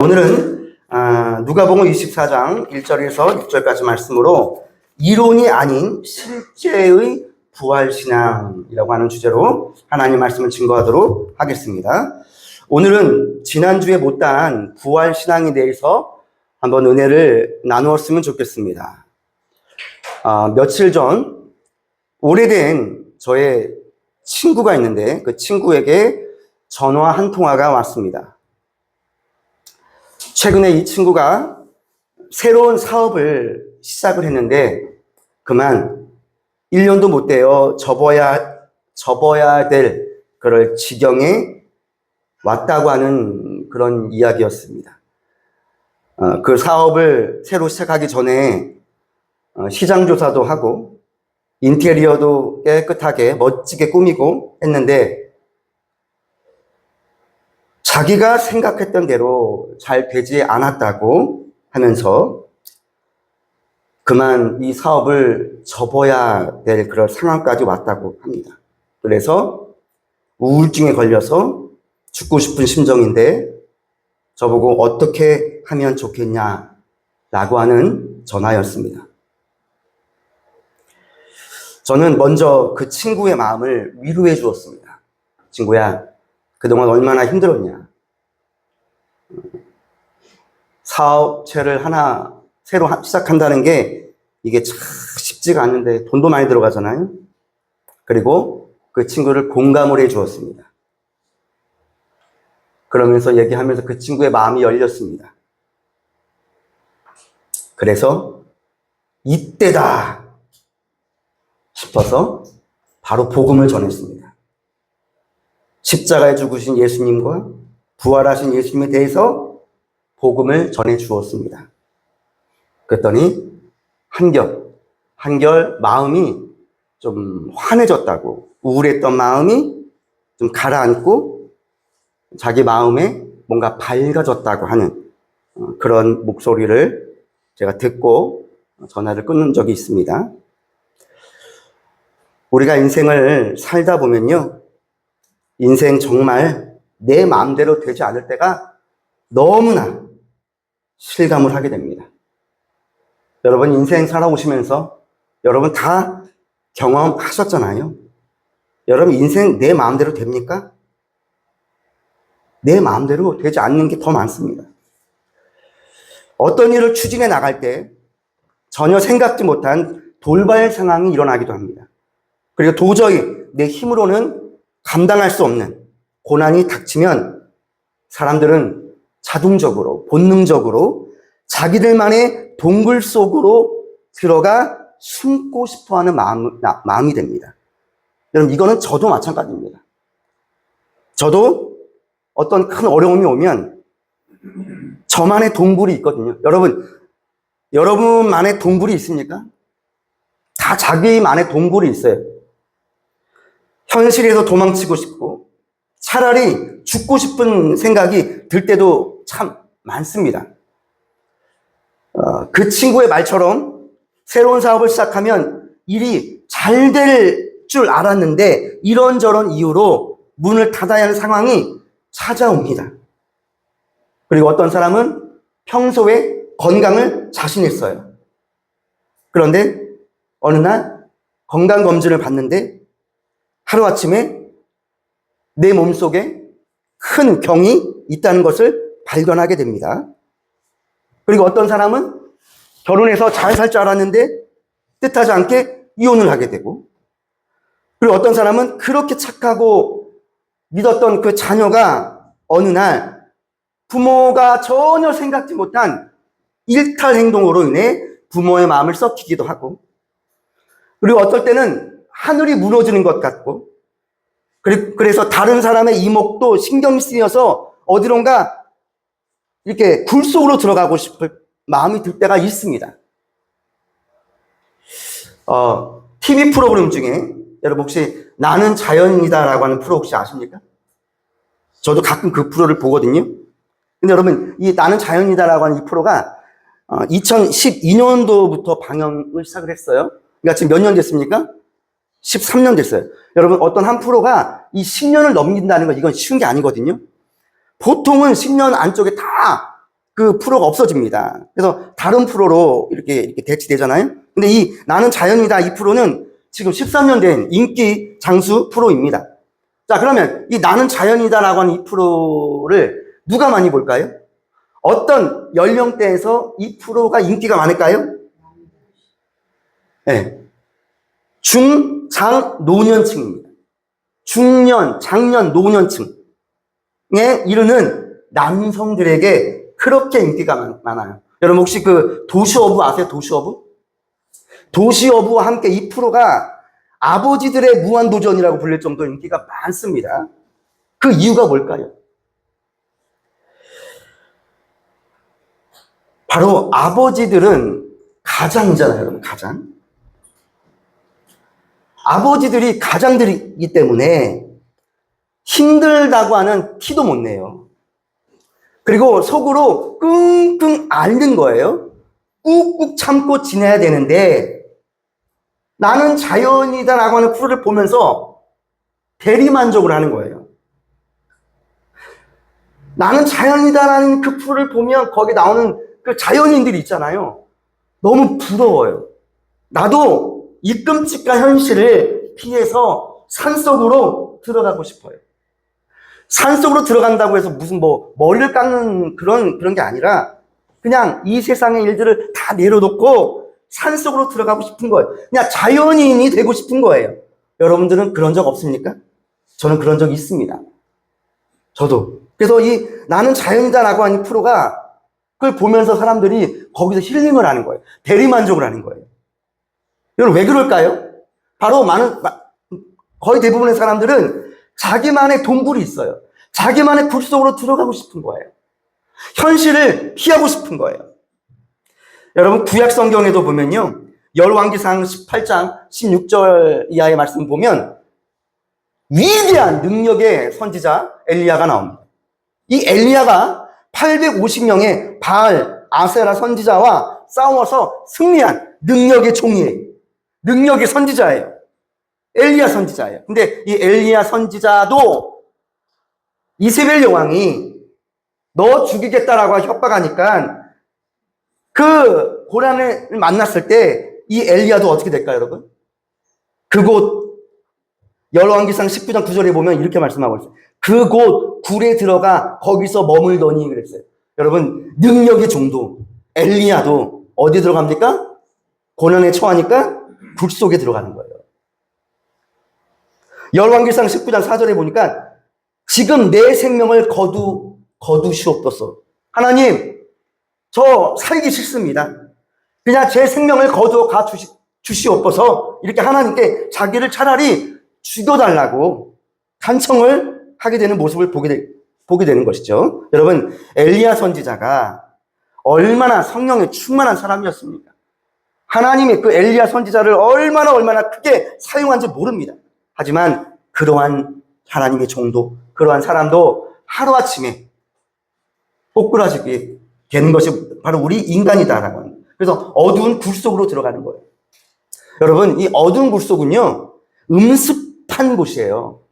오늘은 누가복음 24장 1절에서 6절까지 말씀으로 이론이 아닌 실제의 부활신앙이라고 하는 주제로 하나님 말씀을 증거하도록 하겠습니다. 오늘은 지난주에 못다한 부활신앙에 대해서 한번 은혜를 나누었으면 좋겠습니다. 며칠 전 오래된 저의 친구가 있는데 그 친구에게 전화 한 통화가 왔습니다. 최근에 이 친구가 새로운 사업을 시작을 했는데 그만 1년도 못 되어 접어야 될 그럴 지경에 왔다고 하는 그런 이야기였습니다. 그 사업을 새로 시작하기 전에 시장 조사도 하고 인테리어도 깨끗하게 멋지게 꾸미고 했는데 자기가 생각했던 대로 잘 되지 않았다고 하면서 그만 이 사업을 접어야 될 그런 상황까지 왔다고 합니다. 그래서 우울증에 걸려서 죽고 싶은 심정인데 저보고 어떻게 하면 좋겠냐라고 하는 전화였습니다. 저는 먼저 그 친구의 마음을 위로해 주었습니다. 친구야, 그동안 얼마나 힘들었냐. 사업체를 하나 새로 시작한다는 게 이게 참 쉽지가 않는데 돈도 많이 들어가잖아요. 그리고 그 친구를 공감을 해 주었습니다. 그러면서 얘기하면서 그 친구의 마음이 열렸습니다. 그래서 이때다 싶어서 바로 복음을 전했습니다. 십자가에 죽으신 예수님과 부활하신 예수님에 대해서 복음을 전해 주었습니다. 그랬더니 한결 마음이 좀 환해졌다고, 우울했던 마음이 좀 가라앉고 자기 마음에 뭔가 밝아졌다고 하는 그런 목소리를 제가 듣고 전화를 끊는 적이 있습니다. 우리가 인생을 살다 보면요, 인생 정말 내 마음대로 되지 않을 때가 너무나 실감을 하게 됩니다. 여러분 인생 살아오시면서 여러분 다 경험하셨잖아요. 여러분 인생 내 마음대로 됩니까? 내 마음대로 되지 않는 게 더 많습니다. 어떤 일을 추진해 나갈 때 전혀 생각지 못한 돌발 상황이 일어나기도 합니다. 그리고 도저히 내 힘으로는 감당할 수 없는 고난이 닥치면 사람들은 자동적으로, 본능적으로 자기들만의 동굴 속으로 들어가 숨고 싶어하는 마음이 됩니다. 여러분 여러분 저도 마찬가지입니다. 저도 어떤 큰 어려움이 오면 저만의 동굴이 있거든요. 여러분만의 동굴이 있습니까? 다 자기만의 동굴이 있어요. 현실에서 도망치고 싶고 차라리 죽고 싶은 생각이 들 때도 참 많습니다. 그 친구의 말처럼 새로운 사업을 시작하면 일이 잘 될 줄 알았는데 이런저런 이유로 문을 닫아야 하는 상황이 찾아옵니다. 그리고 어떤 사람은 평소에 건강을 자신했어요. 그런데 어느 날 건강검진을 받는데 하루아침에 내 몸속에 큰 병이 있다는 것을 발견하게 됩니다. 그리고 어떤 사람은 결혼해서 잘 살 줄 알았는데 뜻하지 않게 이혼을 하게 되고, 그리고 어떤 사람은 그렇게 착하고 믿었던 그 자녀가 어느 날 부모가 전혀 생각지 못한 일탈 행동으로 인해 부모의 마음을 썩히기도 하고, 그리고 어떨 때는 하늘이 무너지는 것 같고, 그래서 다른 사람의 이목도 신경이 쓰여서 어디론가 이렇게 굴 속으로 들어가고 싶을 마음이 들 때가 있습니다. TV 프로그램 중에 여러분 혹시 나는 자연이다라고 하는 프로 혹시 아십니까? 저도 가끔 그 프로를 보거든요. 근데 여러분 이 나는 자연이다라고 하는 이 프로가 2012년도부터 방영을 시작을 했어요. 그러니까 지금 몇 년 됐습니까? 13년 됐어요. 여러분 어떤 한 프로가 이 10년을 넘긴다는 건 이건 쉬운 게 아니거든요. 보통은 10년 안쪽에 다 그 프로가 없어집니다. 그래서 다른 프로로 이렇게 대치되잖아요. 근데 이 나는 자연이다 이 프로는 지금 13년 된 인기 장수 프로입니다. 자, 그러면 이 나는 자연이다라고 하는 이 프로를 누가 많이 볼까요? 어떤 연령대에서 이 프로가 인기가 많을까요? 네. 중, 장, 노년층입니다. 중년, 장년, 노년층에 이르는 남성들에게 그렇게 인기가 많아요. 여러분 혹시 그 도시어부 아세요? 도시어부? 도시어부와 함께 이 프로가 아버지들의 무한도전이라고 불릴 정도로 인기가 많습니다. 그 이유가 뭘까요? 바로 아버지들은 가장이잖아요, 여러분, 가장. 아버지들이 가장들이기 때문에 힘들다고 하는 티도 못 내요. 그리고 속으로 끙끙 앓는 거예요. 꾹꾹 참고 지내야 되는데 나는 자연이다라고 하는 프로를 보면서 대리만족을 하는 거예요. 나는 자연이다라는 그 프로를 보면 거기 나오는 그 자연인들이 있잖아요. 너무 부러워요. 나도 이 끔찍한 현실을 피해서 산속으로 들어가고 싶어요. 산속으로 들어간다고 해서 무슨 머리를 깎는 그런 게 아니라 그냥 이 세상의 일들을 다 내려놓고 산속으로 들어가고 싶은 거예요. 그냥 자연인이 되고 싶은 거예요. 여러분들은 그런 적 없습니까? 저는 그런 적이 있습니다. 저도. 그래서 이 나는 자연이다라고 하는 프로가 그걸 보면서 사람들이 거기서 힐링을 하는 거예요. 대리만족을 하는 거예요. 여러분 왜 그럴까요? 바로 거의 대부분의 사람들은 자기만의 동굴이 있어요. 자기만의 굴 속으로 들어가고 싶은 거예요. 현실을 피하고 싶은 거예요. 여러분 구약 성경에도 보면요. 열왕기상 18장 16절 이하의 말씀 보면 위대한 능력의 선지자 엘리야가 나옵니다. 이 엘리야가 850명의 바알, 아세라 선지자와 싸워서 승리한 능력의 종이에요. 능력의 선지자예요. 엘리야 선지자예요. 근데 이 엘리야 선지자도 이세벨 여왕이 너 죽이겠다라고 협박하니까 그 고난을 만났을 때 이 엘리야도 어떻게 될까요, 여러분? 그곳 열왕기상 19장 9절에 보면 이렇게 말씀하고 있어요. 그곳 굴에 들어가 거기서 머물더니 그랬어요. 여러분 능력의 종도 엘리야도 어디 들어갑니까? 고난에 처하니까 굴 속에 들어가는 거예요. 열왕기상 19장 4절에 보니까 지금 내 생명을 거두시옵소서. 하나님 저 살기 싫습니다. 그냥 제 생명을 거두어 가 주시옵소서. 이렇게 하나님께 자기를 차라리 죽여달라고 간청을 하게 되는 모습을 보게 되는 것이죠. 여러분 엘리야 선지자가 얼마나 성령에 충만한 사람이었습니까? 하나님이 그 엘리야 선지자를 얼마나 크게 사용한지 모릅니다. 하지만 그러한 하나님의 종도, 그러한 사람도 하루아침에 꼬꾸라지게 되는 것이 바로 우리 인간이다라고 합니다. 그래서 어두운 굴 속으로 들어가는 거예요. 여러분 이 어두운 굴 속은요 음습한 곳이에요.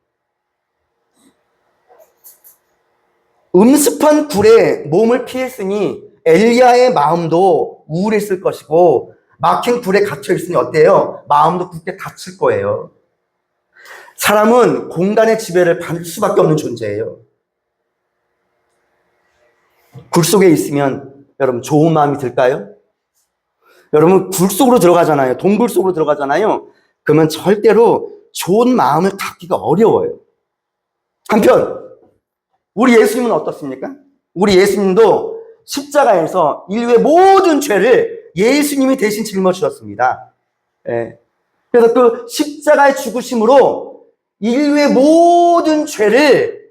음습한 굴에 몸을 피했으니 엘리야의 마음도 우울했을 것이고 막힌 굴에 갇혀있으니 어때요? 마음도 굳게 닫힐 거예요. 사람은 공간의 지배를 받을 수밖에 없는 존재예요. 굴 속에 있으면 여러분 좋은 마음이 들까요? 여러분 굴 속으로 들어가잖아요. 동굴 속으로 들어가잖아요. 그러면 절대로 좋은 마음을 갖기가 어려워요. 한편 우리 예수님은 어떻습니까? 우리 예수님도 십자가에서 인류의 모든 죄를 예수님이 대신 짊어지셨습니다. 예. 그래서 그 십자가의 죽으심으로 인류의 모든 죄를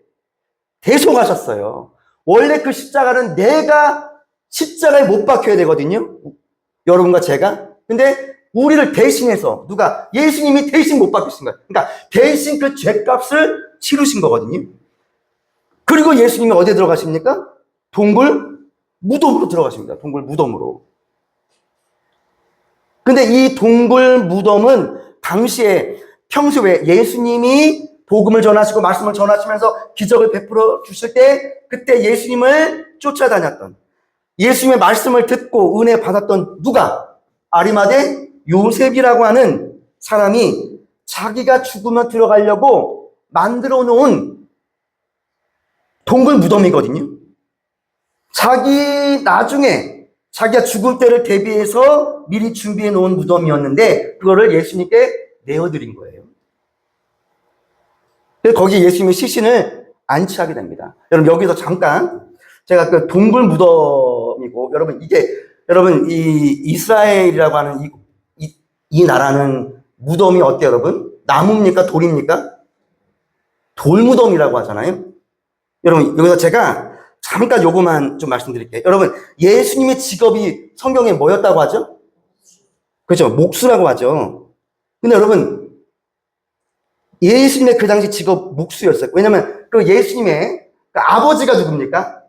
대속하셨어요. 원래 그 십자가는 내가 십자가에 못 박혀야 되거든요. 여러분과 제가. 근데 우리를 대신해서 누가? 예수님이 대신 못 박히신 거예요. 그러니까 대신 그 죄값을 치르신 거거든요. 그리고 예수님이 어디에 들어가십니까? 동굴 무덤으로 들어가십니다. 동굴 무덤으로. 근데 이 동굴 무덤은 당시에 평소에 예수님이 복음을 전하시고 말씀을 전하시면서 기적을 베풀어 주실 때 그때 예수님을 쫓아다녔던 예수님의 말씀을 듣고 은혜 받았던 누가? 아리마대 요셉이라고 하는 사람이 자기가 죽으면 들어가려고 만들어 놓은 동굴 무덤이거든요. 나중에 자기가 죽을 때를 대비해서 미리 준비해 놓은 무덤이었는데 그거를 예수님께 내어드린 거예요. 그래서 거기에 예수님의 시신을 안치하게 됩니다. 여러분 여기서 잠깐 제가 그 동굴 무덤이고 여러분 이 이스라엘이라고 하는 이 나라는 무덤이 어때요, 여러분? 나무입니까? 돌입니까? 돌무덤이라고 하잖아요. 여러분 여기서 제가 잠깐 요거만 좀 말씀드릴게요. 여러분 예수님의 직업이 성경에 뭐였다고 하죠? 그렇죠. 목수라고 하죠. 근데 여러분 예수님의 그 당시 직업 목수였어요. 왜냐면 그 예수님의 그 아버지가 누굽니까?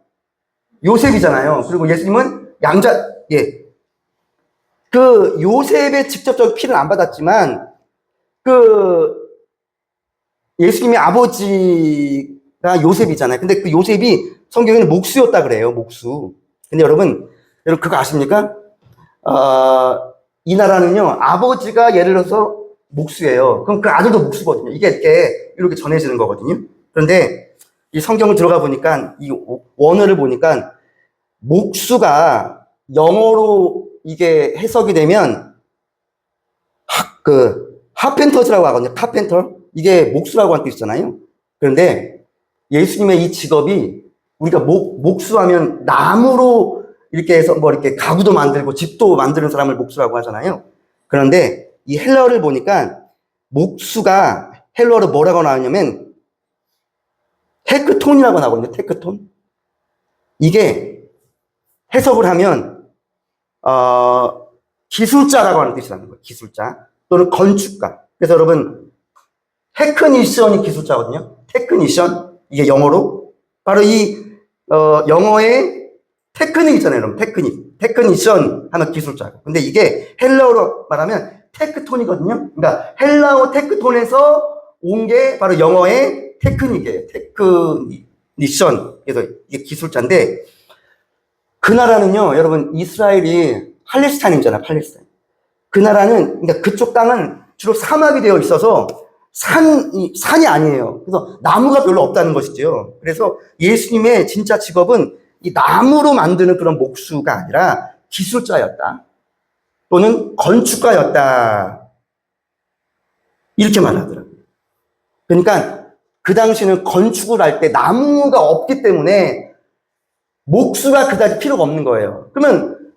요셉이잖아요. 그리고 예수님은 그 요셉의 직접적 피를 안 받았지만 그 예수님의 아버지가 요셉이잖아요. 근데 그 요셉이 성경에는 목수였다 그래요. 목수. 근데 여러분 그거 아십니까? 이 나라는요, 아버지가 예를 들어서 목수예요. 그럼 그 아들도 목수거든요. 이게 이렇게 전해지는 거거든요. 그런데 이 성경을 들어가 보니까, 이 원어를 보니까, 목수가 영어로 이게 해석이 되면, 카펜터즈라고 하거든요. 카펜터. 이게 목수라고 하는 뜻이잖아요. 그런데 예수님의 이 직업이 우리가 목수하면 나무로 이렇게 해서 이렇게 가구도 만들고 집도 만드는 사람을 목수라고 하잖아요. 그런데 이 헬라어를 보니까 목수가 헬라어로 뭐라고 나오냐면 테크톤이라고 나오거든요. 테크톤. 이게 해석을 하면 기술자라고 하는 뜻이라는 거예요. 기술자 또는 건축가. 그래서 여러분 테크니션이 기술자거든요. 테크니션. 이게 영어로 바로 이 영어의 테크닉 있잖아요, 여러분. 테크니션 하면 기술자고. 근데 이게 헬라어로 말하면 테크톤이거든요. 그러니까 헬라어 테크톤에서 온 게 바로 영어의 테크닉이에요. 테크니션. 그래서 이게 기술자인데 그 나라는요, 여러분, 이스라엘이 팔레스타인이잖아요, 팔레스타인. 그 나라는, 그러니까 그쪽 땅은 주로 사막이 되어 있어서 산이 아니에요. 그래서 나무가 별로 없다는 것이죠. 그래서 예수님의 진짜 직업은 이 나무로 만드는 그런 목수가 아니라 기술자였다. 또는 건축가였다. 이렇게 말하더라고요. 그러니까 그 당시는 건축을 할 때 나무가 없기 때문에 목수가 그다지 필요가 없는 거예요. 그러면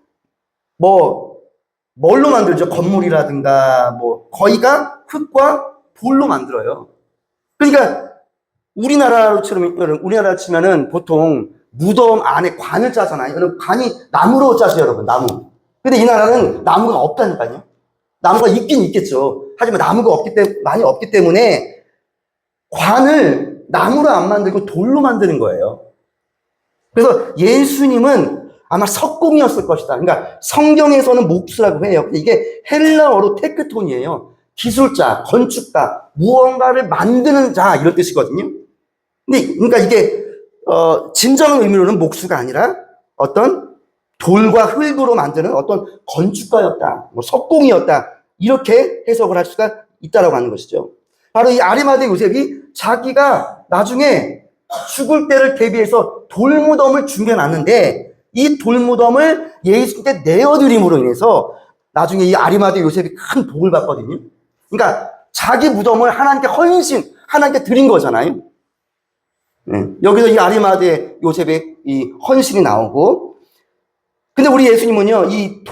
뭘로 만들죠? 건물이라든가 거의가 흙과 돌로 만들어요. 그러니까 우리나라로 치면은 보통 무덤 안에 관을 짜잖아요. 여러분, 관이 나무로 짜죠, 여러분, 나무. 근데 이 나라는 나무가 없다니까요. 나무가 있긴 있겠죠. 하지만 나무가 많이 없기 때문에 관을 나무로 안 만들고 돌로 만드는 거예요. 그래서 예수님은 아마 석공이었을 것이다. 그러니까 성경에서는 목수라고 해요. 이게 헬라어로 테크톤이에요. 기술자, 건축가, 무언가를 만드는 자, 이런 뜻이거든요. 근데, 그러니까 이게, 진정한 의미로는 목수가 아니라 어떤 돌과 흙으로 만드는 어떤 건축가였다, 석공이었다, 이렇게 해석을 할 수가 있다라고 하는 것이죠. 바로 이 아리마대 요셉이 자기가 나중에 죽을 때를 대비해서 돌무덤을 준비해놨는데 이 돌무덤을 예수님께 내어드림으로 인해서 나중에 이 아리마대 요셉이 큰 복을 받거든요. 그러니까 자기 무덤을 하나님께 드린 거잖아요. 여기서 이 아리마대 요셉의 이 헌신이 나오고, 근데 우리 예수님은요, 이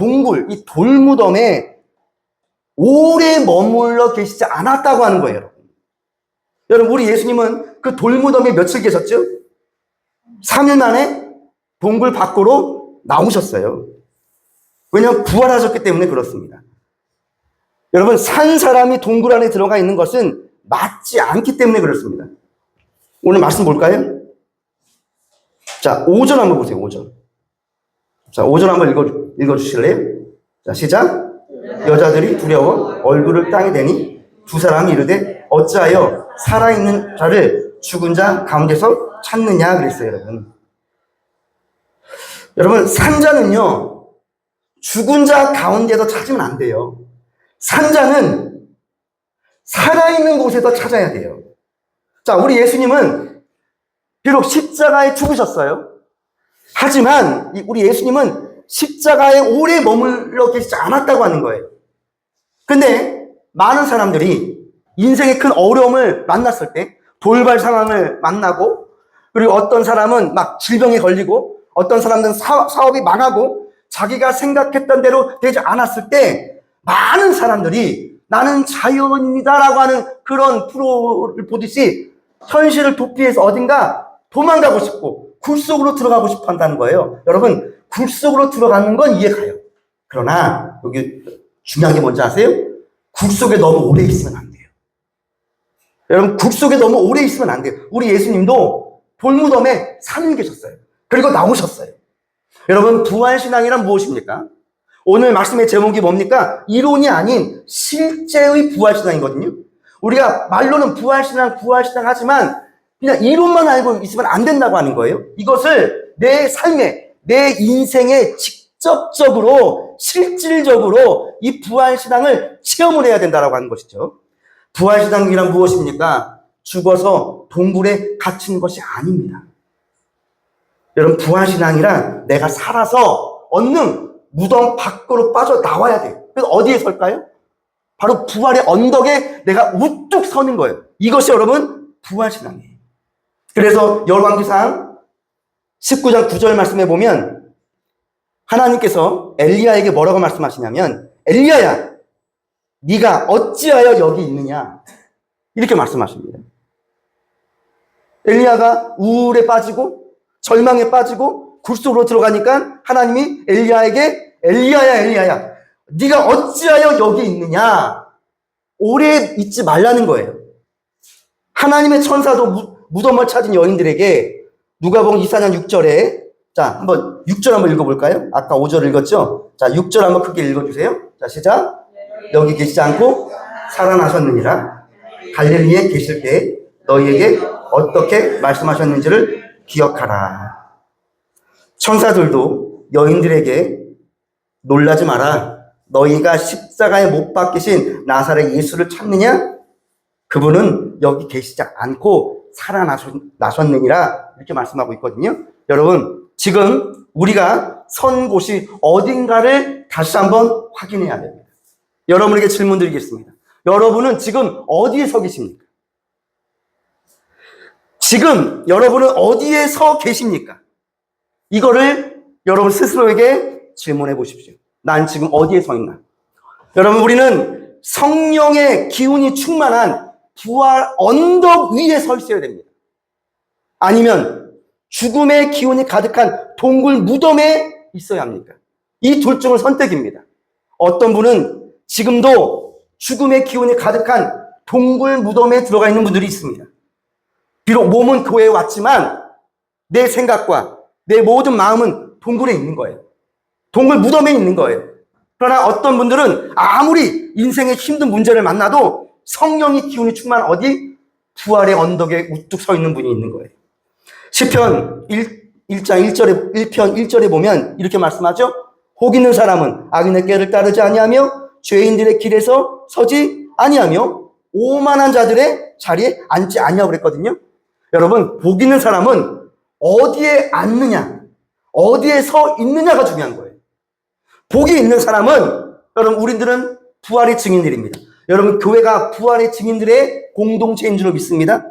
돌무덤에 오래 머물러 계시지 않았다고 하는 거예요. 여러분, 우리 예수님은 그 돌무덤에 며칠 계셨죠? 3일 만에 동굴 밖으로 나오셨어요. 왜냐하면 부활하셨기 때문에 그렇습니다. 여러분, 산 사람이 동굴 안에 들어가 있는 것은 맞지 않기 때문에 그렇습니다. 오늘 말씀 볼까요? 자, 5절 한번 보세요, 5절. 자, 5절 한번 읽어주실래요? 자, 시작. 여자들이 두려워 얼굴을 땅에 대니 두 사람이 이르되 어찌하여 살아있는 자를 죽은 자 가운데서 찾느냐 그랬어요, 여러분. 여러분, 산자는요, 죽은 자 가운데서 찾으면 안 돼요. 산자는 살아있는 곳에서 찾아야 돼요. 자, 우리 예수님은 비록 십자가에 죽으셨어요. 하지만 우리 예수님은 십자가에 오래 머물러 계시지 않았다고 하는 거예요. 근데 많은 사람들이 인생의 큰 어려움을 만났을 때, 돌발 상황을 만나고, 그리고 어떤 사람은 막 질병에 걸리고, 어떤 사람들은 사업이 망하고, 자기가 생각했던 대로 되지 않았을 때, 많은 사람들이 나는 자연인이다라고 하는 그런 프로를 보듯이 현실을 도피해서 어딘가 도망가고 싶고 굴 속으로 들어가고 싶어 한다는 거예요. 여러분, 굴 속으로 들어가는 건 이해가요. 그러나 여기 중요한 게 뭔지 아세요? 굴 속에 너무 오래 있으면 안 돼요. 여러분, 굴 속에 너무 오래 있으면 안 돼요. 우리 예수님도 돌무덤에 3일 계셨어요. 그리고 나오셨어요. 여러분, 부활신앙이란 무엇입니까? 오늘 말씀의 제목이 뭡니까? 이론이 아닌 실제의 부활신앙이거든요. 우리가 말로는 부활신앙 하지만 그냥 이론만 알고 있으면 안 된다고 하는 거예요. 이것을 내 삶에, 내 인생에 직접적으로, 실질적으로 이 부활신앙을 체험을 해야 된다고 하는 것이죠. 부활신앙이란 무엇입니까? 죽어서 동굴에 갇힌 것이 아닙니다. 여러분, 부활신앙이란 내가 살아서 얻는 무덤 밖으로 빠져나와야 돼요. 그래서 어디에 설까요? 바로 부활의 언덕에 내가 우뚝 서는 거예요. 이것이 여러분 부활신앙이에요. 그래서 열왕기상 19장 9절 말씀에 보면 하나님께서 엘리야에게 뭐라고 말씀하시냐면, 엘리야야, 네가 어찌하여 여기 있느냐, 이렇게 말씀하십니다. 엘리야가 우울에 빠지고 절망에 빠지고 굴 속으로 들어가니까 하나님이 엘리야에게, 엘리야야, 네가 어찌하여 여기 있느냐, 오래 있지 말라는 거예요. 하나님의 천사도 무덤을 찾은 여인들에게 누가복음 24장 6절에, 자, 한번 6절 한번 읽어볼까요? 아까 5절 읽었죠? 자, 6절 한번 크게 읽어주세요. 자, 시작. 여기 계시지 않고 살아나셨느니라. 갈릴리에 계실 때 너희에게 어떻게 말씀하셨는지를 기억하라. 천사들도 여인들에게 놀라지 마라. 너희가 십자가에 못 박히신 나사렛 예수를 찾느냐? 그분은 여기 계시지 않고 살아나셨느니라. 이렇게 말씀하고 있거든요. 여러분, 지금 우리가 선 곳이 어딘가를 다시 한번 확인해야 됩니다. 여러분에게 질문 드리겠습니다. 여러분은 지금 어디에 서 계십니까? 지금 여러분은 어디에 서 계십니까? 이거를 여러분 스스로에게 질문해 보십시오. 난 지금 어디에 서 있나? 여러분, 우리는 성령의 기운이 충만한 부활 언덕 위에 서 있어야 됩니다. 아니면 죽음의 기운이 가득한 동굴 무덤에 있어야 합니까? 이 둘 중을 선택입니다. 어떤 분은 지금도 죽음의 기운이 가득한 동굴 무덤에 들어가 있는 분들이 있습니다. 비록 몸은 교회에 왔지만 내 생각과 내 모든 마음은 동굴에 있는 거예요. 동굴 무덤에 있는 거예요. 그러나 어떤 분들은 아무리 인생의 힘든 문제를 만나도 성령의 기운이 충만한 어디? 부활의 언덕에 우뚝 서 있는 분이 있는 거예요. 시편 1장 1편 1절에 보면 이렇게 말씀하죠. 복 있는 사람은 악인의 꾀를 따르지 아니하며 죄인들의 길에서 서지 아니하며 오만한 자들의 자리에 앉지 아니하고 그랬거든요. 여러분, 복 있는 사람은 어디에 앉느냐, 어디에 서 있느냐가 중요한 거예요. 복이 있는 사람은, 여러분, 우리들은 부활의 증인들입니다. 여러분, 교회가 부활의 증인들의 공동체인 줄 믿습니다.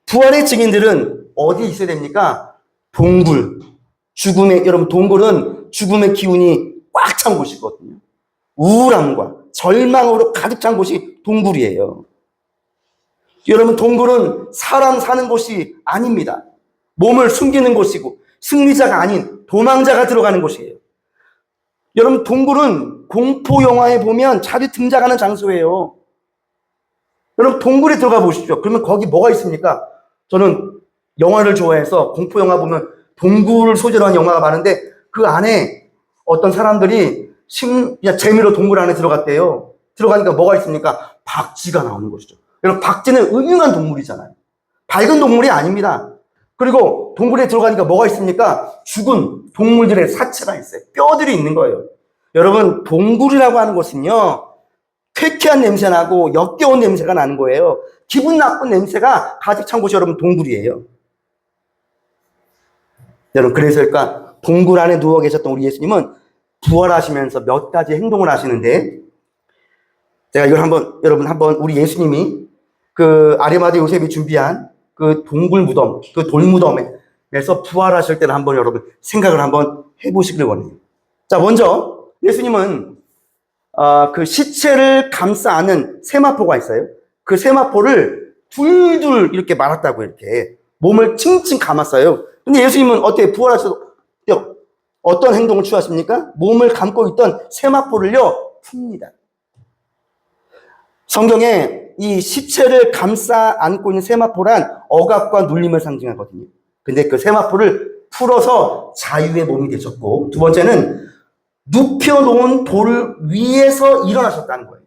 부활의 증인들은 어디에 있어야 됩니까? 동굴, 죽음의, 여러분, 동굴은 죽음의 기운이 꽉 찬 곳이거든요. 우울함과 절망으로 가득 찬 곳이 동굴이에요. 여러분, 동굴은 사람 사는 곳이 아닙니다. 몸을 숨기는 곳이고 승리자가 아닌 도망자가 들어가는 곳이에요. 여러분, 동굴은 공포 영화에 보면 자주 등장하는 장소예요. 여러분, 동굴에 들어가 보십시오. 그러면 거기 뭐가 있습니까? 저는 영화를 좋아해서 공포 영화 보면 동굴을 소재로 한 영화가 많은데 그 안에 어떤 사람들이 그냥 재미로 동굴 안에 들어갔대요. 들어가니까 뭐가 있습니까? 박쥐가 나오는 것이죠. 여러분, 박쥐는 음흉한 동물이잖아요. 밝은 동물이 아닙니다. 그리고 동굴에 들어가니까 뭐가 있습니까? 죽은 동물들의 사체가 있어요. 뼈들이 있는 거예요. 여러분, 동굴이라고 하는 것은요, 쾌쾌한 냄새 나고 역겨운 냄새가 나는 거예요. 기분 나쁜 냄새가 가득 찬 곳이 여러분 동굴이에요. 여러분, 그래서일까 동굴 안에 누워 계셨던 우리 예수님은 부활하시면서 몇 가지 행동을 하시는데, 제가 이걸 여러분 한번 우리 예수님이 그 아리마대 요셉이 준비한 그 동굴 무덤, 그 돌무덤에서 부활하실 때를 한번 여러분 생각을 한번 해보시길 원해요. 자, 먼저 예수님은 그 시체를 감싸 안은 세마포가 있어요. 그 세마포를 둘둘 이렇게 말았다고 이렇게 몸을 칭칭 감았어요. 근데 예수님은 어떻게 부활하셔서 어떤 행동을 취하십니까? 몸을 감고 있던 세마포를요 풉니다. 성경에 이 시체를 감싸 안고 있는 세마포란 억압과 눌림을 상징하거든요. 근데 그 세마포를 풀어서 자유의 몸이 되셨고, 두 번째는 눕혀놓은 돌 위에서 일어나셨다는 거예요.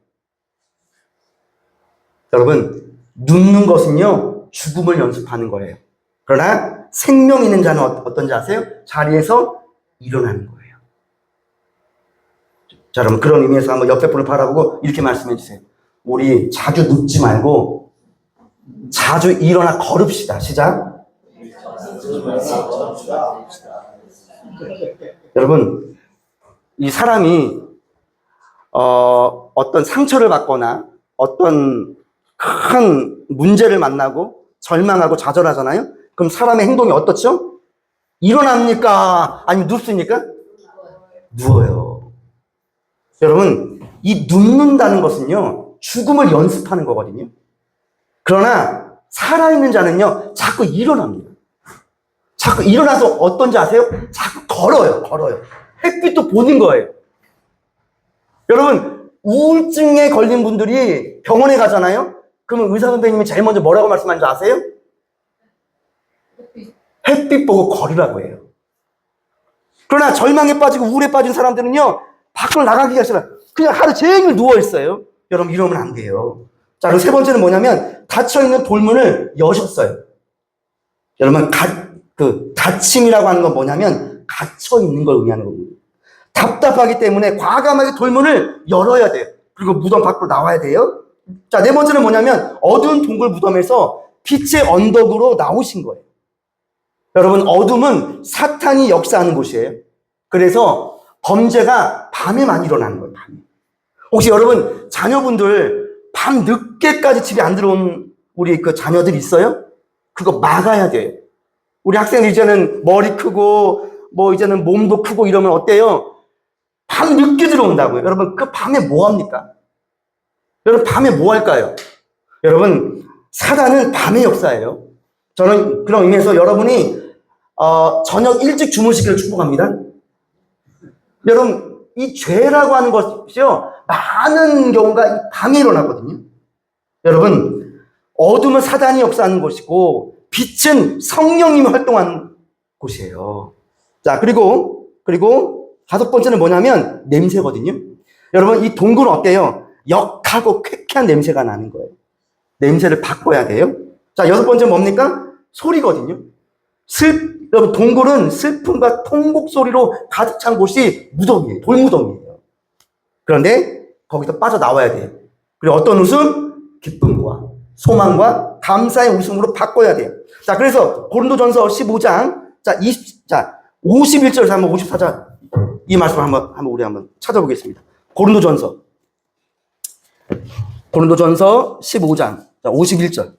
여러분, 눕는 것은요 죽음을 연습하는 거예요. 그러나 생명 있는 자는 어떤지 아세요? 자리에서 일어나는 거예요. 자, 여러분, 그런 의미에서 한번 옆에 분을 바라보고 이렇게 말씀해 주세요. 우리 자주 눕지 말고 자주 일어나 걸읍시다. 시작. 여러분, 이 사람이 어떤 상처를 받거나 어떤 큰 문제를 만나고 절망하고 좌절하잖아요. 그럼 사람의 행동이 어떻죠? 일어납니까? 아니면 눕습니까? 누워요. 여러분, 이 눕는다는 것은요 죽음을 연습하는 거거든요. 그러나 살아있는 자는요 자꾸 일어납니다. 자꾸 일어나서 어떤지 아세요? 자꾸 걸어요. 햇빛도 보는 거예요. 여러분, 우울증에 걸린 분들이 병원에 가잖아요. 그러면 의사 선생님이 제일 먼저 뭐라고 말씀하는지 아세요? 햇빛 보고 걸으라고 해요. 그러나 절망에 빠지고 우울에 빠진 사람들은요 밖으로 나가기가 싫어요. 그냥 하루 종일 누워있어요. 여러분, 이러면 안 돼요. 자, 그리고 세 번째는 뭐냐면 닫혀있는 돌문을 여셨어요. 여러분, 닫힘이라고 하는 건 뭐냐면 갇혀있는 걸 의미하는 겁니다. 답답하기 때문에 과감하게 돌문을 열어야 돼요. 그리고 무덤 밖으로 나와야 돼요. 자, 네 번째는 뭐냐면 어두운 동굴 무덤에서 빛의 언덕으로 나오신 거예요. 여러분, 어둠은 사탄이 역사하는 곳이에요. 그래서 범죄가 밤에만 일어나는 거예요. 밤에. 혹시 여러분 자녀분들 밤 늦게까지 집에 안 들어온 우리 그 자녀들 있어요? 그거 막아야 돼요. 우리 학생들 이제는 머리 크고 뭐 이제는 몸도 크고 이러면 어때요? 밤 늦게 들어온다고요. 여러분, 그 밤에 뭐 합니까? 여러분, 밤에 뭐 할까요? 여러분, 사단은 밤의 역사예요. 저는 그런 의미에서 여러분이 저녁 일찍 주무시기를 축복합니다. 여러분, 이 죄라고 하는 것이요 많은 경우가 이 밤에 일어나거든요. 여러분, 어둠은 사단이 역사하는 곳이고 빛은 성령님이 활동하는 곳이에요. 자, 그리고 다섯 번째는 뭐냐면 냄새거든요. 여러분, 이 동굴은 어때요? 역하고 쾌쾌한 냄새가 나는 거예요. 냄새를 바꿔야 돼요. 자, 여섯 번째는 뭡니까? 소리거든요. 여러분, 동굴은 슬픔과 통곡 소리로 가득 찬 곳이 무덤이에요. 돌무덤이에요. 그런데 거기서 빠져나와야 돼요. 그리고 어떤 웃음? 기쁨과 소망과 감사의 웃음으로 바꿔야 돼요. 자, 그래서 고린도전서 15장 51절에서 한번 54절 이 말씀 한번 우리 한번 찾아보겠습니다. 고린도전서 15장 51절.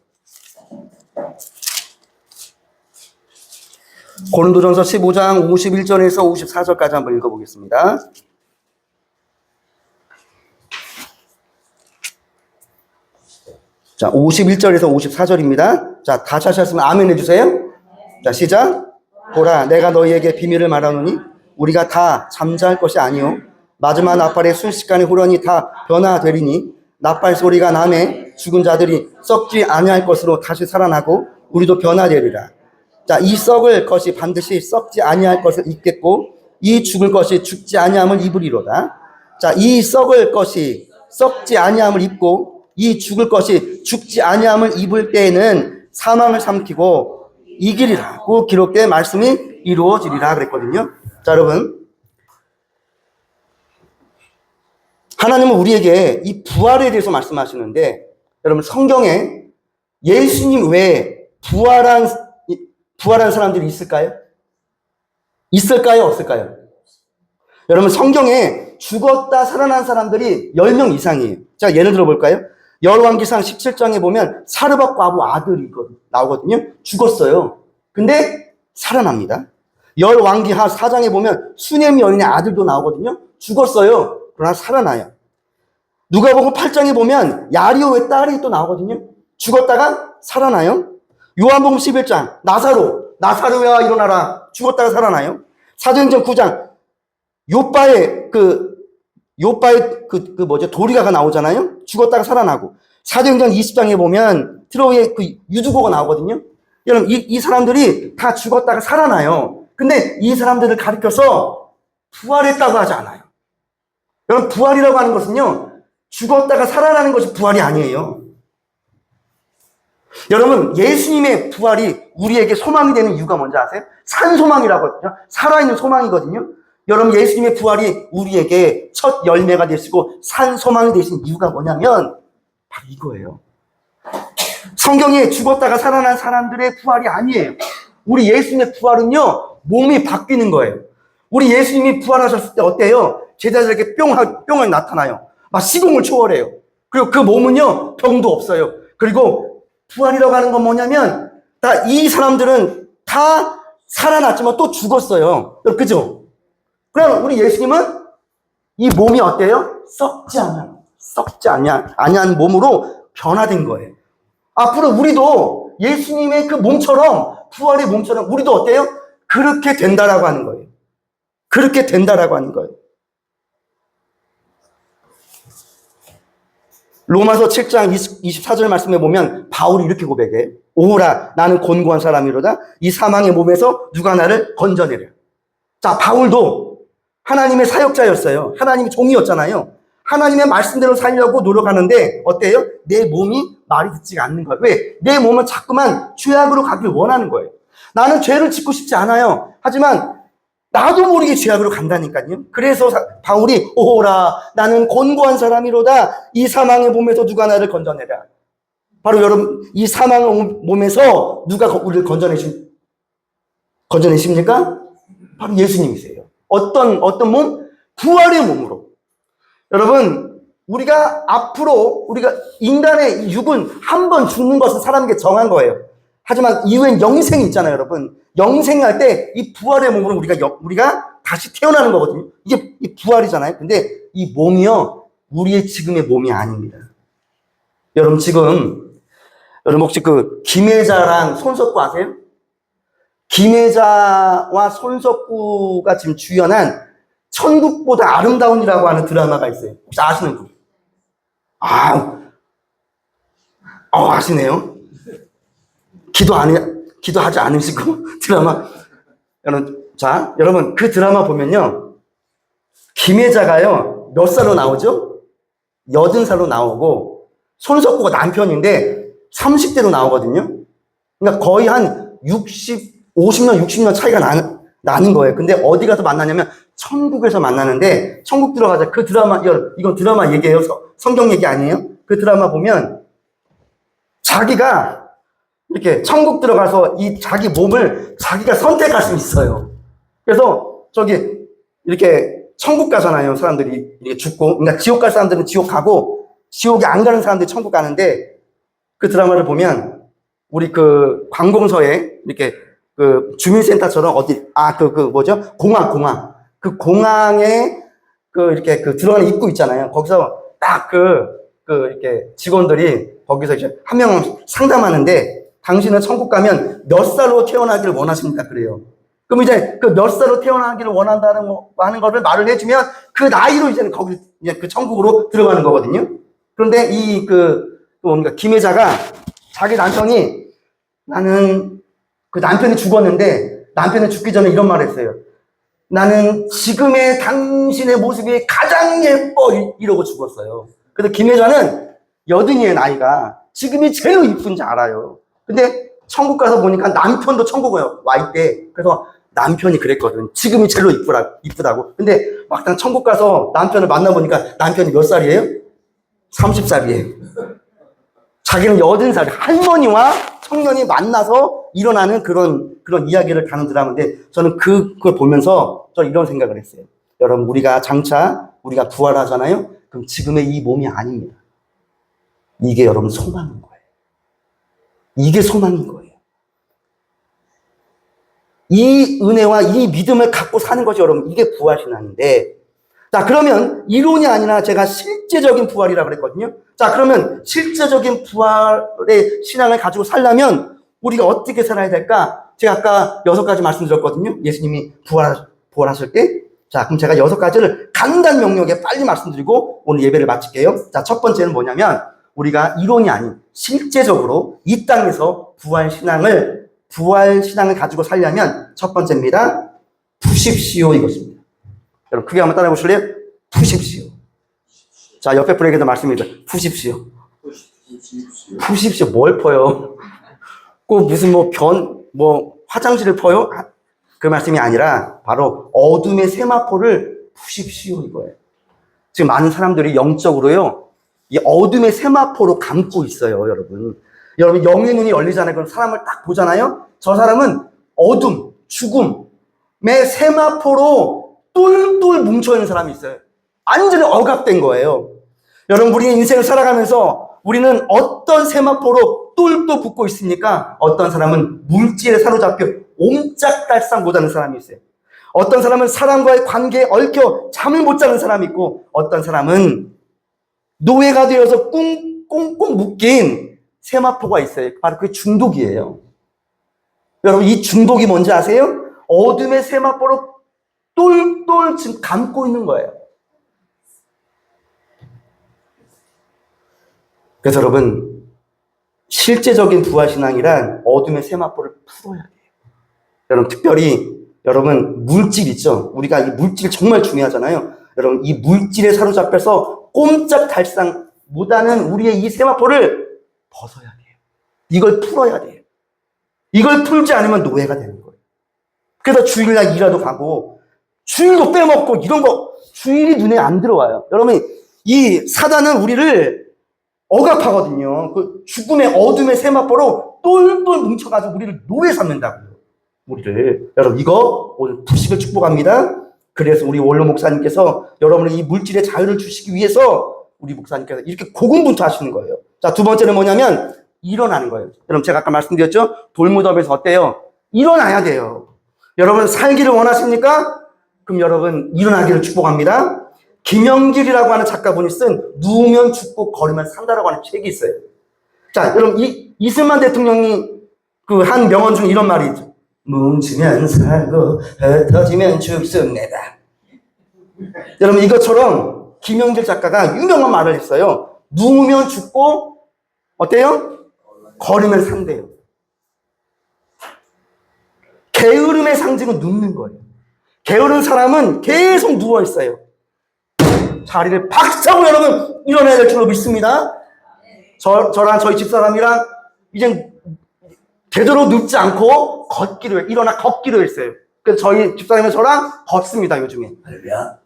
고린도전서 15장 51절에서 54절까지 한번 읽어보겠습니다. 자, 51절에서 54절입니다. 자, 다시 하셨으면 아멘 해주세요. 자, 시작. 보라, 내가 너희에게 비밀을 말하노니 우리가 다 잠잘 것이 아니요 마지막 나팔의 순식간에 후련히 다 변화되리니 나팔 소리가 나매 죽은 자들이 썩지 아니할 것으로 다시 살아나고 우리도 변화되리라. 자, 이 썩을 것이 반드시 썩지 아니할 것을 입겠고 이 죽을 것이 죽지 아니함을 입으리로다. 자, 이 썩을 것이 썩지 아니함을 입고 이 죽을 것이 죽지 아니함을 입을 때에는 사망을 삼키고 이기리라고 기록된 말씀이 이루어지리라 그랬거든요. 자, 여러분. 하나님은 우리에게 이 부활에 대해서 말씀하시는데, 여러분, 성경에 예수님 외에 부활한 사람들이 있을까요? 있을까요? 없을까요? 여러분, 성경에 죽었다 살아난 사람들이 10명 이상이에요. 자, 예를 들어 볼까요? 열왕기상 17장에 보면 사르밧 과부 아들이 나오거든요. 죽었어요. 근데 살아납니다. 열왕기하 4장에 보면 수넴 여인의 아들도 나오거든요. 죽었어요. 그러나 살아나요. 누가복음 8장에 보면 야리오의 딸이 또 나오거든요. 죽었다가 살아나요. 요한복음 11장 나사로야 일어나라. 죽었다가 살아나요. 사도행전 9장 요바의 도리가가 나오잖아요. 죽었다가 살아나고. 사도행전 20장에 보면 트로이의 그 유두고가 나오거든요. 여러분, 이 사람들이 다 죽었다가 살아나요. 근데 이 사람들을 가리켜서 부활했다고 하지 않아요. 여러분, 부활이라고 하는 것은요, 죽었다가 살아나는 것이 부활이 아니에요. 여러분, 예수님의 부활이 우리에게 소망이 되는 이유가 뭔지 아세요? 산소망이라고 하거든요. 살아있는 소망이거든요. 여러분, 예수님의 부활이 우리에게 첫 열매가 되시고 산소망이 되신 이유가 뭐냐면 바로 이거예요. 성경에 죽었다가 살아난 사람들의 부활이 아니에요. 우리 예수님의 부활은요, 몸이 바뀌는 거예요. 우리 예수님이 부활하셨을 때 어때요? 제자들에게 뿅하게 나타나요. 막 시공을 초월해요. 그리고 그 몸은요, 병도 없어요. 그리고 부활이라고 하는 건 뭐냐면 이 사람들은 다 살아났지만 또 죽었어요. 그죠? 그럼 우리 예수님은 이 몸이 어때요? 썩지 아니한 몸으로 변화된 거예요. 앞으로 우리도 예수님의 그 몸처럼, 부활의 몸처럼 우리도 어때요? 그렇게 된다라고 하는 거예요. 그렇게 된다라고 하는 거예요. 로마서 7장 24절 말씀에 보면 바울이 이렇게 고백해요. 오호라, 나는 곤고한 사람이로다. 이 사망의 몸에서 누가 나를 건져내랴. 자, 바울도 하나님의 사역자였어요. 하나님의 종이었잖아요. 하나님의 말씀대로 살려고 노력하는데 어때요? 내 몸이 말이 듣지가 않는 거예요. 왜? 내 몸은 자꾸만 죄악으로 가길 원하는 거예요. 나는 죄를 짓고 싶지 않아요. 하지만 나도 모르게 죄악으로 간다니까요. 그래서 바울이 오호라, 나는 곤고한 사람이로다. 이 사망의 몸에서 누가 나를 건져내랴. 바로 여러분, 이 사망의 몸에서 누가 우리를 건져내십니까? 바로 예수님이세요. 어떤 몸? 부활의 몸으로. 여러분, 우리가 인간의 육은 한 번 죽는 것은 사람에게 정한 거예요. 하지만 이후엔 영생이 있잖아요, 여러분. 영생할 때 이 부활의 몸으로 우리가 다시 태어나는 거거든요. 이게 부활이잖아요. 근데 이 몸이요, 우리의 지금의 몸이 아닙니다. 여러분, 혹시 김혜자랑 손석구 아세요? 김혜자와 손석구가 지금 주연한 천국보다 아름다운이라고 하는 드라마가 있어요. 혹시 아시는 분? 아시네요? 기도하지 않으시고 드라마. 여러분, 그 드라마 보면요, 김혜자가요, 몇 살로 나오죠? 80살로 나오고, 손석구가 남편인데 30대로 나오거든요. 그러니까 거의 한 50년, 60년 차이가 나는 거예요. 근데 어디 가서 만나냐면 천국에서 만나는데, 천국 들어가자. 그 드라마, 이건 드라마 얘기예요. 성경 얘기 아니에요? 그 드라마 보면 자기가 이렇게 천국 들어가서 이 자기 몸을 자기가 선택할 수 있어요. 그래서 이렇게 천국 가잖아요. 사람들이 이렇게 죽고. 그러니까 지옥 갈 사람들은 지옥 가고, 지옥에 안 가는 사람들이 천국 가는데, 그 드라마를 보면 우리 관공서에 이렇게 주민센터처럼 공항. 그 공항에 이렇게 들어가는 입구 있잖아요. 거기서 딱 이렇게 직원들이 거기서 이제 한 명 상담하는데, 당신은 천국 가면 몇 살로 태어나기를 원하십니까? 그래요. 그럼 이제 몇 살로 태어나기를 원한다는 거를 말을 해주면 그 나이로 이제는 그 천국으로 들어가는 거거든요. 그런데 김혜자가 자기 남편이, 나는 남편이 죽었는데, 남편이 죽기 전에 이런 말을 했어요. 나는 지금의 당신의 모습이 가장 예뻐, 이러고 죽었어요. 그래서 김혜자는 80이의 나이가 지금이 제일 이쁜지 알아요. 근데 천국 가서 보니까 남편도 천국에 와 있대. 그래서 남편이 그랬거든. 지금이 제일 이쁘다고. 근데 막상 천국 가서 남편을 만나보니까 남편이 몇 살이에요? 30살이에요. 자기는 80살. 할머니와 청년이 만나서 일어나는 그런 이야기를 다룬 드라마인데, 저는 그걸 보면서 저 이런 생각을 했어요. 여러분, 우리가 부활하잖아요? 그럼 지금의 이 몸이 아닙니다. 이게 여러분 소망인 거예요. 이게 소망인 거예요. 이 은혜와 이 믿음을 갖고 사는 것이 여러분, 이게 부활신앙인데, 자, 그러면 이론이 아니라 제가 실제적인 부활이라고 그랬거든요. 자, 그러면 실제적인 부활의 신앙을 가지고 살려면 우리가 어떻게 살아야 될까? 제가 아까 6가지 말씀드렸거든요. 예수님이 부활하실 때. 자, 그럼 제가 6가지를 간단 명료하게 빨리 말씀드리고 오늘 예배를 마칠게요. 자, 첫 번째는 뭐냐면 우리가 이론이 아닌 실제적으로 이 땅에서 부활신앙을 가지고 살려면 첫 번째입니다. 부십시오, 이것입니다. 여러분, 크게 한번 따라해 보실래요? 푸십시오. 자, 옆에 분에게도 말씀드립니다. 푸십시오. 푸십시오. 뭘 퍼요? 꼭 무슨 화장실을 퍼요? 그 말씀이 아니라 바로 어둠의 세마포를 푸십시오, 이거예요. 지금 많은 사람들이 영적으로요, 이 어둠의 세마포로 감고 있어요, 여러분. 여러분, 영의 눈이 열리잖아요. 그럼 사람을 딱 보잖아요? 저 사람은 어둠, 죽음의 세마포로 똘똘 뭉쳐있는 사람이 있어요. 완전히 억압된 거예요. 여러분, 우리의 인생을 살아가면서 우리는 어떤 세마포로 똘똘 붙고 있습니까? 어떤 사람은 물질에 사로잡혀 옴짝달싹 못하는 사람이 있어요. 어떤 사람은 사람과의 관계에 얽혀 잠을 못 자는 사람이 있고, 어떤 사람은 노예가 되어서 꽁꽁 묶인 세마포가 있어요. 바로 그게 중독이에요. 여러분, 이 중독이 뭔지 아세요? 어둠의 세마포로 똘똘 지금 감고 있는 거예요. 그래서 여러분, 실제적인 부활신앙이란 어둠의 세마포를 풀어야 돼요. 여러분, 특별히 여러분, 물질 있죠? 우리가 이 물질 정말 중요하잖아요. 여러분, 이 물질에 사로잡혀서 꼼짝달싹 못하는 우리의 이 세마포를 벗어야 돼요. 이걸 풀어야 돼요. 이걸 풀지 않으면 노예가 되는 거예요. 그래서 주일날 일하러 가고 주일도 빼먹고 이런 거 주일이 눈에 안 들어와요. 여러분, 이 사단은 우리를 억압하거든요. 그 죽음의 어둠의 세마포로 똘똘 뭉쳐가지고 우리를 노예 삼는다고요. 여러분, 이거 오늘 부식을 축복합니다. 그래서 우리 원로 목사님께서 여러분의 이 물질의 자유를 주시기 위해서 우리 목사님께서 이렇게 고군분투하시는 거예요. 자, 두 번째는 뭐냐면 일어나는 거예요. 여러분, 제가 아까 말씀드렸죠? 돌무덤에서 어때요? 일어나야 돼요. 여러분, 살기를 원하십니까? 그럼 여러분, 일어나기를 축복합니다. 김영길이라고 하는 작가분이 쓴 누우면 죽고 걸으면 산다라고 하는 책이 있어요. 자, 여러분, 이승만 대통령이 그 한 명언 중에 이런 말이 있죠. 뭉치면 살고 흩어지면 죽습니다. 여러분, 이것처럼 김영길 작가가 유명한 말을 했어요. 누우면 죽고 어때요? 걸으면 산대요. 게으름의 상징은 눕는 거예요. 게으른 사람은 계속 누워있어요. 자리를 박차고 여러분 일어나야 될 줄로 믿습니다. 저랑 저희 집사람이랑 이제 되도록 눕지 않고 일어나 걷기로 했어요. 그래서 저희 집사람이 저랑 걷습니다, 요즘에. 할렐루야.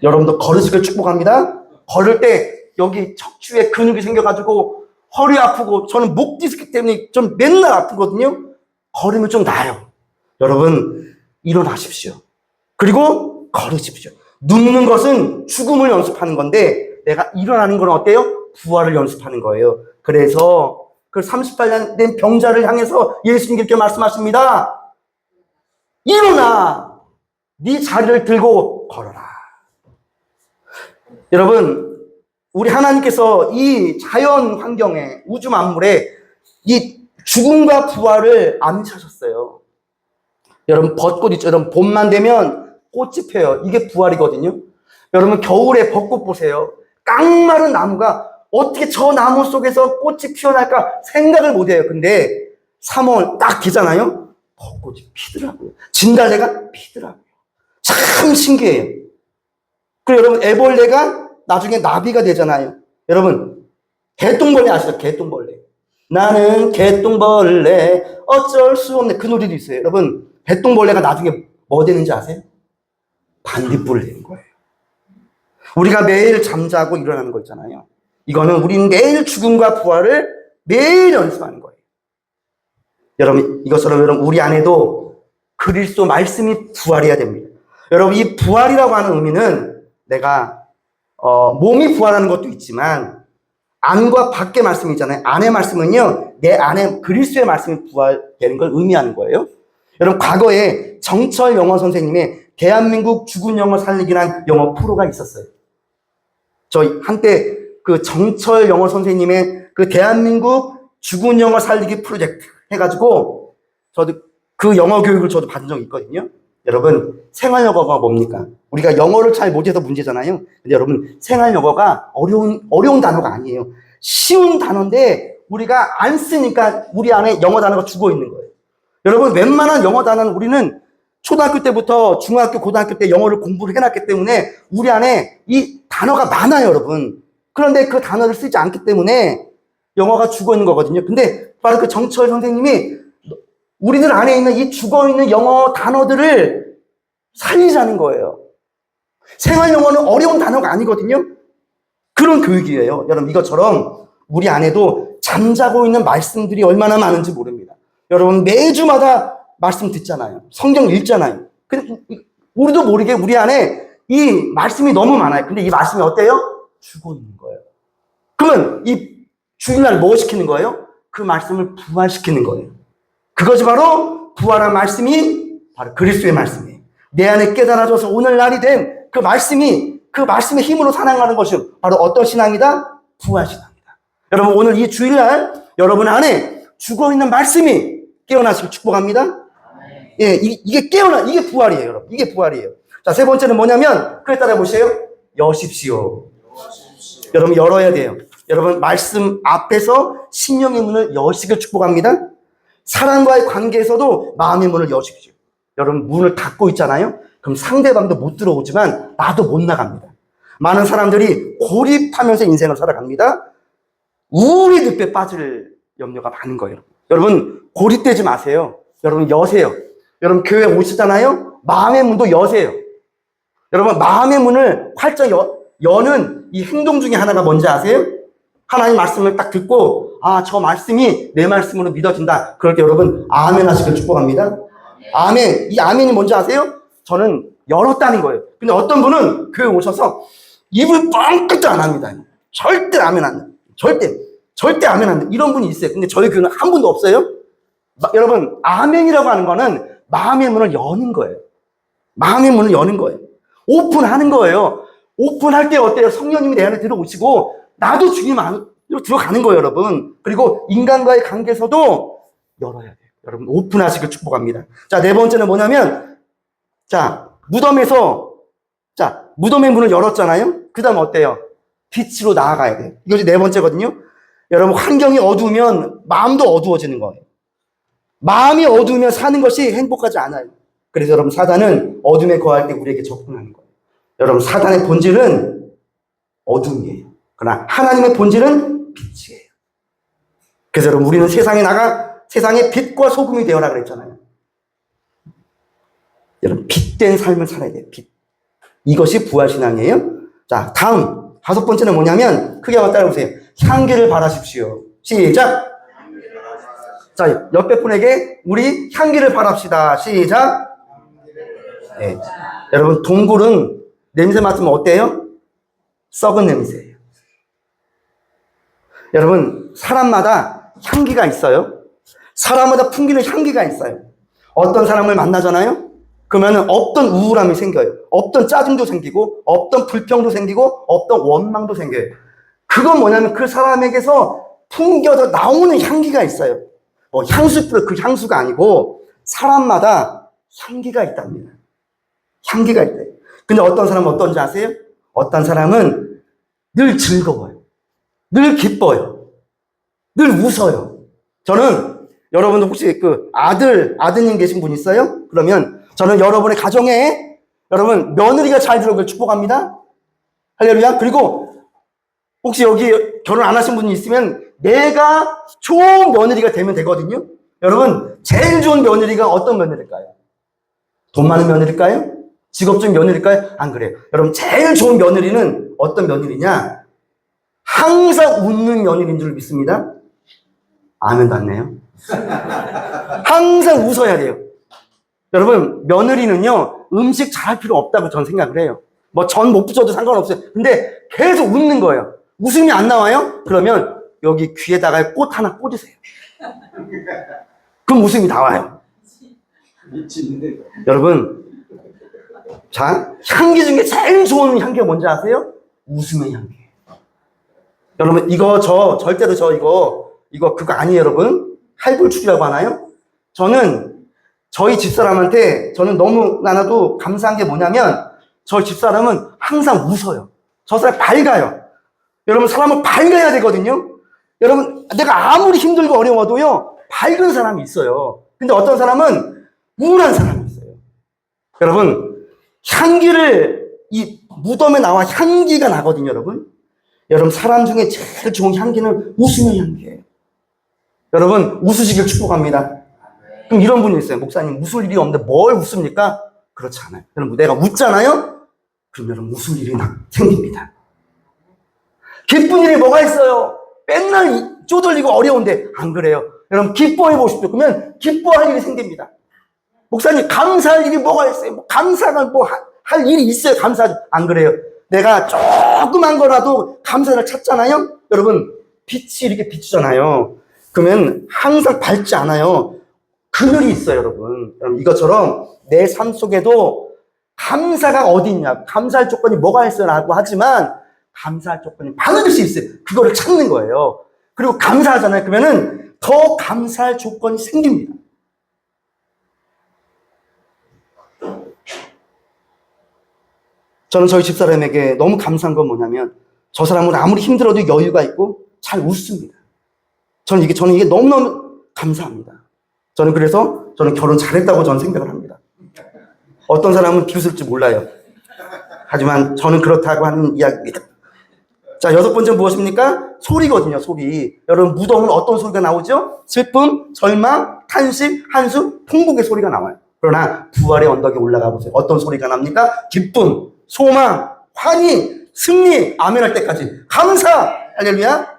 여러분도 걸으시길 축복합니다. 걸을 때 여기 척추에 근육이 생겨가지고 허리 아프고, 저는 목 디스크 때문에 좀 맨날 아프거든요. 걸으면 좀 나아요. 여러분, 일어나십시오. 그리고 걸으십시오. 눕는 것은 죽음을 연습하는 건데, 내가 일어나는 건 어때요? 부활을 연습하는 거예요. 그래서 그 38년 된 병자를 향해서 예수님께 말씀하십니다. 일어나! 네 자리를 들고 걸어라. 여러분, 우리 하나님께서 이 자연 환경에, 우주 만물에 이 죽음과 부활을 암시하셨어요. 여러분, 벚꽃 있죠? 여러분, 봄만 되면 꽃이 펴요. 이게 부활이거든요. 여러분, 겨울에 벚꽃 보세요. 깡마른 나무가 어떻게 저 나무 속에서 꽃이 피어날까 생각을 못 해요. 근데 3월 딱 되잖아요. 벚꽃이 피더라고요. 진달래가 피더라고요. 참 신기해요. 그리고 여러분, 애벌레가 나중에 나비가 되잖아요. 여러분, 개똥벌레 아시죠? 개똥벌레. 나는 개똥벌레 어쩔 수 없네. 그 노래도 있어요. 여러분, 개똥벌레가 나중에 뭐 되는지 아세요? 반딧불을 되는 거예요. 우리가 매일 잠자고 일어나는 거 있잖아요. 이거는 우리는 매일 죽음과 부활을 매일 연습하는 거예요. 여러분, 이것처럼 여러분 우리 안에도 그리스도 말씀이 부활해야 됩니다. 여러분, 이 부활이라고 하는 의미는 내가 몸이 부활하는 것도 있지만 안과 밖의 말씀이 있잖아요. 안의 말씀은요, 내 안에 그리스도의 말씀이 부활되는 걸 의미하는 거예요. 여러분, 과거에 정철 영어 선생님의 대한민국 죽은 영어 살리기란 영어 프로가 있었어요. 저 한때 그 정철 영어 선생님의 그 대한민국 죽은 영어 살리기 프로젝트 해가지고 저도 그 영어 교육을 저도 받은 적이 있거든요. 여러분, 생활 영어가 뭡니까? 우리가 영어를 잘 못해서 문제잖아요. 근데 여러분, 생활 영어가 어려운 단어가 아니에요. 쉬운 단어인데 우리가 안 쓰니까 우리 안에 영어 단어가 죽어 있는 거예요. 여러분, 웬만한 영어 단어는 우리는 초등학교 때부터 중학교, 고등학교 때 영어를 공부를 해놨기 때문에 우리 안에 이 단어가 많아요, 여러분. 그런데 그 단어를 쓰지 않기 때문에 영어가 죽어 있는 거거든요. 근데 바로 그 정철 선생님이 우리들 안에 있는 이 죽어 있는 영어 단어들을 살리자는 거예요. 생활 영어는 어려운 단어가 아니거든요. 그런 교육이에요. 여러분, 이것처럼 우리 안에도 잠자고 있는 말씀들이 얼마나 많은지 모릅니다. 여러분, 매주마다 말씀 듣잖아요. 성경 읽잖아요. 근데 우리도 모르게 우리 안에 이 말씀이 너무 많아요. 근데 이 말씀이 어때요? 죽어 있는 거예요. 그러면 이 주일날 뭐 시키는 거예요? 그 말씀을 부활시키는 거예요. 그것이 바로 부활한 말씀이 바로 그리스도의 말씀이에요. 내 안에 깨달아져서 오늘날이 된 그 말씀이 그 말씀의 힘으로 살아가는 것이 바로 어떤 신앙이다? 부활신앙이다. 여러분, 오늘 이 주일날 여러분 안에 죽어있는 말씀이 깨어나시길 축복합니다. 예, 이게 이게 부활이에요, 여러분. 이게 부활이에요. 자, 세 번째는 뭐냐면, 그래 따라 보세요. 여십시오. 여러분, 열어야 돼요. 여러분, 말씀 앞에서 심령의 문을 여시길 축복합니다. 사람과의 관계에서도 마음의 문을 여십시오. 여러분, 문을 닫고 있잖아요? 그럼 상대방도 못 들어오지만 나도 못 나갑니다. 많은 사람들이 고립하면서 인생을 살아갑니다. 우울의 늪에 빠질 염려가 많은 거예요. 여러분, 고립되지 마세요. 여러분, 여세요. 여러분, 교회 오시잖아요? 마음의 문도 여세요. 여러분, 마음의 문을 활짝 여는 이 행동 중에 하나가 뭔지 아세요? 하나님 말씀을 딱 듣고, 아, 저 말씀이 내 말씀으로 믿어진다. 그럴 때 여러분, 아멘 하시길 축복합니다. 아멘. 이 아멘이 뭔지 아세요? 저는 열었다는 거예요. 근데 어떤 분은 교회 오셔서 입을 뻥끗도 안 합니다. 절대 아멘 안 돼. 절대 아멘 안 돼. 이런 분이 있어요. 근데 저희 교회는 한 분도 없어요. 여러분, 아멘이라고 하는 거는 마음의 문을 여는 거예요. 마음의 문을 여는 거예요. 오픈하는 거예요. 오픈할 때 어때요? 성령님이 내 안에 들어오시고 나도 주님 안으로 들어가는 거예요, 여러분. 그리고 인간과의 관계에서도 열어야 돼요. 여러분, 오픈하시길 축복합니다. 자, 네 번째는 뭐냐면, 자, 무덤의 문을 열었잖아요? 그 다음 어때요? 빛으로 나아가야 돼요. 이것이 네 번째거든요. 여러분, 환경이 어두우면 마음도 어두워지는 거예요. 마음이 어두우면 사는 것이 행복하지 않아요. 그래서 여러분, 사단은 어둠에 거할 때 우리에게 접근하는 거예요. 여러분, 사단의 본질은 어둠이에요. 그러나 하나님의 본질은 빛이에요. 그래서 여러분, 우리는 세상에 나가 세상의 빛과 소금이 되어라 그랬잖아요. 여러분, 빛된 삶을 살아야 돼요. 빛. 이것이 부활신앙이에요. 자, 다음 다섯 번째는 뭐냐면 크게 한번 따라해보세요. 향기를 바라십시오. 시작. 자, 옆에 분에게 우리 향기를 바랍시다. 시작. 네. 여러분, 동굴은 냄새 맡으면 어때요? 썩은 냄새예요. 여러분, 사람마다 향기가 있어요. 사람마다 풍기는 향기가 있어요. 어떤 사람을 만나잖아요? 그러면 없던 우울함이 생겨요. 없던 짜증도 생기고, 없던 불평도 생기고, 없던 원망도 생겨요. 그건 뭐냐면 그 사람에게서 풍겨져 나오는 향기가 있어요. 향수풀, 그 향수가 아니고 사람마다 향기가 있답니다. 향기가 있대요. 근데 어떤 사람은 어떤지 아세요? 어떤 사람은 늘 즐거워요. 늘 기뻐요. 늘 웃어요. 저는 여러분들 혹시 그 아드님 계신 분 있어요? 그러면 저는 여러분의 가정에 여러분 며느리가 잘 들어오길 축복합니다. 할렐루야. 그리고 혹시 여기 결혼 안 하신 분이 있으면 내가 좋은 며느리가 되면 되거든요. 여러분, 제일 좋은 며느리가 어떤 며느리일까요? 돈 많은 며느리일까요? 직업적인 며느리일까요? 안 그래요. 여러분, 제일 좋은 며느리는 어떤 며느리냐? 항상 웃는 며느리인 줄 믿습니다. 아멘도 안 네요. 항상 웃어야 돼요. 여러분, 며느리는요, 음식 잘할 필요 없다고 저는 생각을 해요. 뭐 전 못 붙여도 상관없어요. 근데 계속 웃는 거예요. 웃음이 안 나와요? 그러면 여기 귀에다가 꽃 하나 꽂으세요. 그럼 웃음이 나와요. 여러분, 자, 향기 중에 제일 좋은 향기가 뭔지 아세요? 웃음의 향기. 여러분, 절대로 이거 그거 아니에요, 여러분. 할불출이라고 하나요? 저는 저희 집사람한테 저는 너무나도 감사한 게 뭐냐면 저희 집사람은 항상 웃어요. 저 사람 밝아요. 여러분, 사람은 밝아야 되거든요. 여러분, 내가 아무리 힘들고 어려워도요, 밝은 사람이 있어요. 근데 어떤 사람은 우울한 사람이 있어요. 여러분, 이 무덤에 나와 향기가 나거든요, 여러분. 여러분, 사람 중에 제일 좋은 향기는 웃음의 향기예요. 여러분, 웃으시길 축복합니다. 그럼 이런 분이 있어요. 목사님, 웃을 일이 없는데 뭘 웃습니까? 그렇지 않아요. 여러분, 내가 웃잖아요? 그럼 여러분, 웃을 일이 생깁니다. 기쁜 일이 뭐가 있어요? 맨날 쪼들리고 어려운데 안 그래요. 여러분, 기뻐해 보십시오. 그러면 기뻐할 일이 생깁니다. 목사님, 감사할 일이 뭐가 있어요? 감사가 할 일이 있어요. 감사하지. 안 그래요. 내가 조그만 거라도 감사를 찾잖아요. 여러분, 빛이 이렇게 비추잖아요. 그러면 항상 밝지 않아요. 그늘이 있어요, 여러분. 이것처럼 내 삶 속에도 감사가 어디 있냐, 감사할 조건이 뭐가 있어요? 라고 하지만 감사할 조건이 반드시 있어요. 그거를 찾는 거예요. 그리고 감사하잖아요. 그러면은 더 감사할 조건이 생깁니다. 저는 저희 집사람에게 너무 감사한 건 뭐냐면 저 사람은 아무리 힘들어도 여유가 있고 잘 웃습니다. 저는 이게 너무너무 감사합니다. 그래서 저는 결혼 잘했다고 저는 생각을 합니다. 어떤 사람은 비웃을지 몰라요. 하지만 저는 그렇다고 하는 이야기입니다. 자, 6번째 무엇입니까? 소리거든요, 소리. 여러분, 무덤은 어떤 소리가 나오죠? 슬픔, 절망, 탄식, 한숨, 통곡의 소리가 나와요. 그러나 부활의 언덕에 올라가 보세요. 어떤 소리가 납니까? 기쁨, 소망, 환희, 승리, 아멘 할 때까지. 감사! 할렐루야!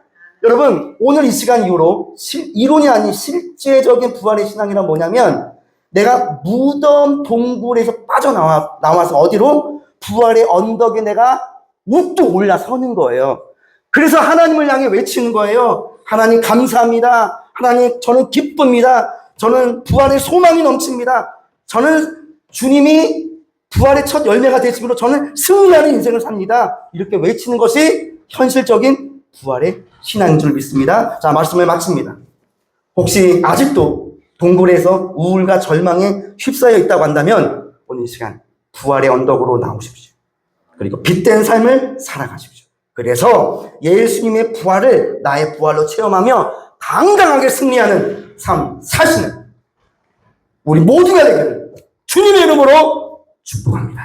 여러분, 오늘 이 시간 이후로 이론이 아닌 실제적인 부활의 신앙이란 뭐냐면 내가 무덤 동굴에서 빠져나와서 어디로? 부활의 언덕에 내가 우뚝 올라서는 거예요. 그래서 하나님을 향해 외치는 거예요. 하나님 감사합니다. 하나님 저는 기쁩니다. 저는 부활의 소망이 넘칩니다. 저는 주님이 부활의 첫 열매가 되심으로 저는 승리하는 인생을 삽니다. 이렇게 외치는 것이 현실적인 부활의 신앙인 줄 믿습니다. 자, 말씀을 마칩니다. 혹시 아직도 동굴에서 우울과 절망에 휩싸여 있다고 한다면 오늘 이 시간 부활의 언덕으로 나오십시오. 그리고 빛된 삶을 살아가십시오. 그래서 예수님의 부활을 나의 부활로 체험하며 당당하게 승리하는 삶 사시는 우리 모두가 되기를 주님의 이름으로 축복합니다.